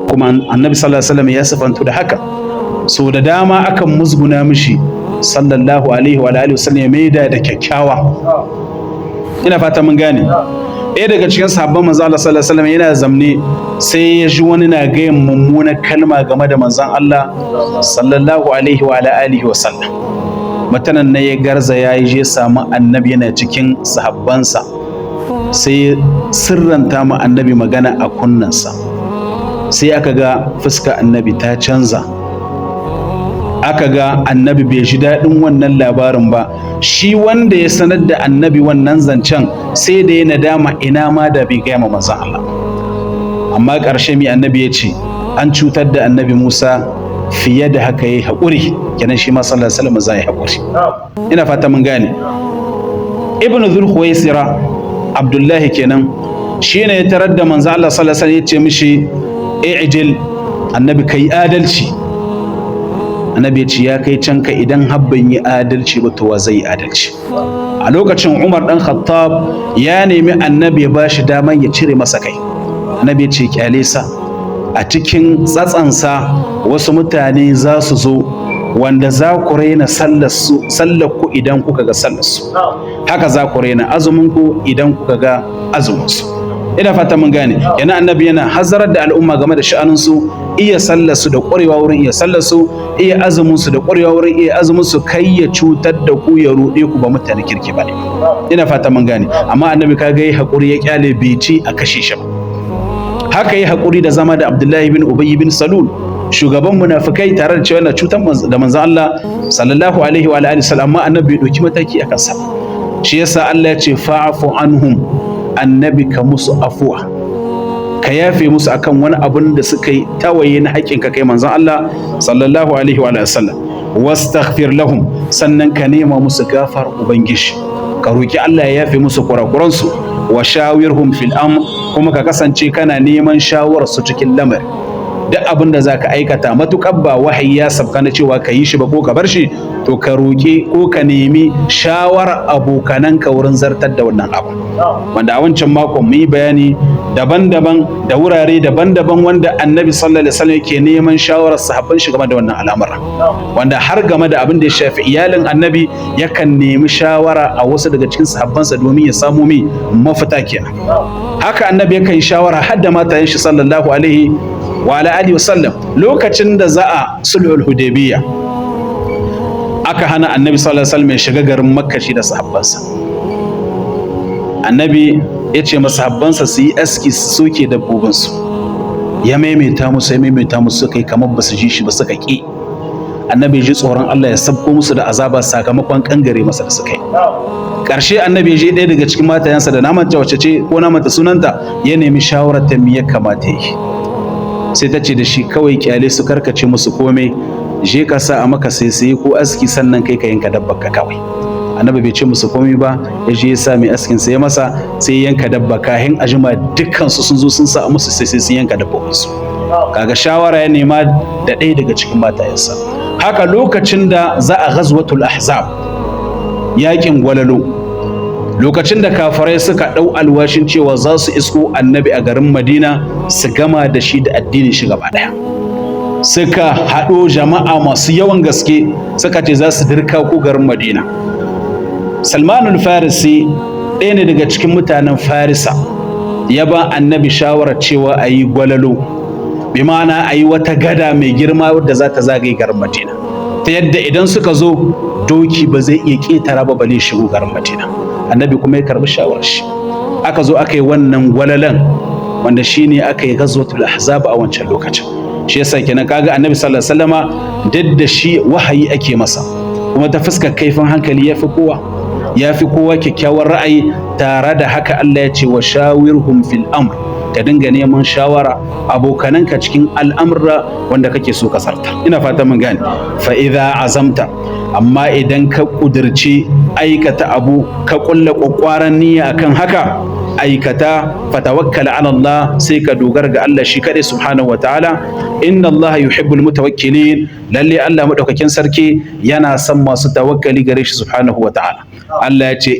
kuma annabi sallallahu alaihi wasallam ya sifantu da haka. So da dama akan musguna mishi sallallahu alaihi wa alihi wasallam ya maida da kyakkyawa. Ina fata mun gane. Ɗaya daga cikin sahabban manzo Allah sallallahu alaihi wasallam yana zamne sai ya ji wani na gayin mummunar kalma game da manzon Allah sallallahu alaihi wa alihi wasallam. Mutanen ne ya garza ya je samu annabi yana cikin sahabbansa sai sirranta ma annabi magana a kunnensa. Sai aka ga fuska annabi ta canza, aka ga annabi bai ji daɗin wannan labarin ba. Shi wanda ya sanar da annabi wannan zancen sai da ya nadama ina ma da bai gaya ma manzon Allah. Amma ƙarshe mai annabi ya ce an cutar da annabi Musa fiye da haka yayi haƙuri, kenan shi ma sallallahu alaihi wasallam zai haƙuri. Ina fata mun gane. Ibn Dhul-Khuwaisira Abdullahi kenan shine ya tarar da manzon Allah sallallahu alaihi wasallam ya ce mishi i'jil, annabi kai adalci. Annabi ya ce ya kai canka idan habban yi adalci ba to wa zai yi adalci. A lokacin Umar dan Khattab ya nemi annabi ya bashi daman ya cire masa kai. Annabi ya ce kyale sa, a cikin tsatsansa wasu mutane za su zo wanda za ku raina sallar ku idan kuka ga sallar su, haka za ku raina azumin ku idan kuka ga azumin su. Ina fata mun gane. Yana annabi yana hazarar da al'umma game da sha'anin su, iya sallar su da ƙwarewa wurin iya sallar su, iya azumin su da ƙwarewa wurin iya azumin su, kai ya cutar da ku ya ruɗe ku ba mutane kirki bane. Ina fata mun gane. Amma annabi kaga yi hakuri ya kyale bai ci a kashe shi. Haka yi hakuri da zama da Abdullahi bin Ubay bin Salul, shugaban munafikai, tare da cewa yana cutar da manzon Allah sallallahu alaihi wa alihi wasallam, amma annabi bai dauki mataki akan sa. Shi yasa Allah ya ce fa'fu anhum, annabi ka musu afuwa, ka yafe musu akan wani abun da suka yi tawaye na haƙƙin ka kai manzon Allah sallallahu alaihi wa sallam. Wastaghfir lahum, sannan ka nema musu gafar ubangiji, ka roki Allah ya yafe musu kurakuran su. Wa shawirhum fil amr, kuma ka kasance kana neman shawarar su cikin lamari. Duk abin da zaka aikata matukar ba wahayi ya sabka na cewa ka yi shi ba ko ka bar shi, to ka roƙi ko ka nemi shawarar abokananka wurin zartar da wannan abu. Wanda a wancan makon mun yi bayani daban-daban da wurare daban-daban wanda annabi sallallahu alaihi wasallam yake neman shawarar sahabban shi game da wannan al'amura, wanda har game da abin da ya shafi iyalin annabi yakan nemi shawara a wasu daga cikin sahabbansa domin ya samu mai mafita kenan. Haka annabi yakan yi shawara har da matayen shi sallallahu alaihi wa alihi wasallam. Lokacin da za a sulhul hudaybiyya aka hana annabi sallallahu alaihi wasallam ya shiga garin Makka shi da sahabbansa. Annabi ya ce masahabbansa su yi aski su soke dabbobinsu, ya maimaita musu suka yi kamar ba su ji shi ba suka ƙi. Annabi ya ji tsoron Allah ya sabko musu da azaba sakamakon kangare masa da suka yi. Ƙarshe annabi ya je ɗaya daga cikin matayensa da namanta wacce ce ko namanta sunanta, ya nemi shawarar ta me ya kamata yi. Sai ta ce da shi kawai kyale su, karkace musu komai, je ka sa a maka sai ko aski sannan kai ka yanka dabbar ka kawai. Annabi bai ce musu komai ba, ya je ya sa mai askin sai masa, sai yanka dabba. Kahin ajima dukkan su sun zo sun sa musu sai sun yanka dabbobin su. Kaga shawara ya nema da ɗaya daga cikin matayensa. Haka lokacin da za a ghazwatul ahzab, yakin gwalalo, lokacin da kafirai suka ɗau alwashin cewa za su isko annabi a garin Madina su gama da shi da addinin shi gaba ɗaya, suka haɗo jama'a masu yawan gaske suka ce za su dirka ko garin Madina. Salmanul Farisi ɗaya ne daga cikin mutanen Farisa, ya ba annabi shawarar cewa a yi gwalalo, bi ma'ana a yi wata gada mai girma wadda za ta zagaye garin Madina, ta yadda idan suka zo doki ba zai iya ƙetara ba bale shigo garin Madina. Annabi kuma ya karbi shawarar shi, aka zo aka yi wannan gwalalan, wanda shine aka yi ghazwatul ahzab a wancan lokacin. Shi yasa kenan kaga annabi sallallahu alaihi wasallama duk da shi wahayi ake masa, kuma ta fuskar kaifin hankali ya fi kowa kyakkyawar ra'ayi. Tare da haka Allah ya ce wa shawirhum fil amr, ka dinga neman shawara abokananka cikin al'amura wanda kake so ka sarta. Ina fata mun gane. Fa idza azamta, amma idan ka kudirce aikata abu, ka kulla kwakwaran niyya akan haka, aikata, fatawakkal ala Allah, sai ka dogara ga Allah shi kadai subhanahu wataala. Inna Allah yuhibbul mutawakkilin, lalle Allah madaukakin sarki yana son masu tawakkali gare shi subhanahu wataala. Allah ya ce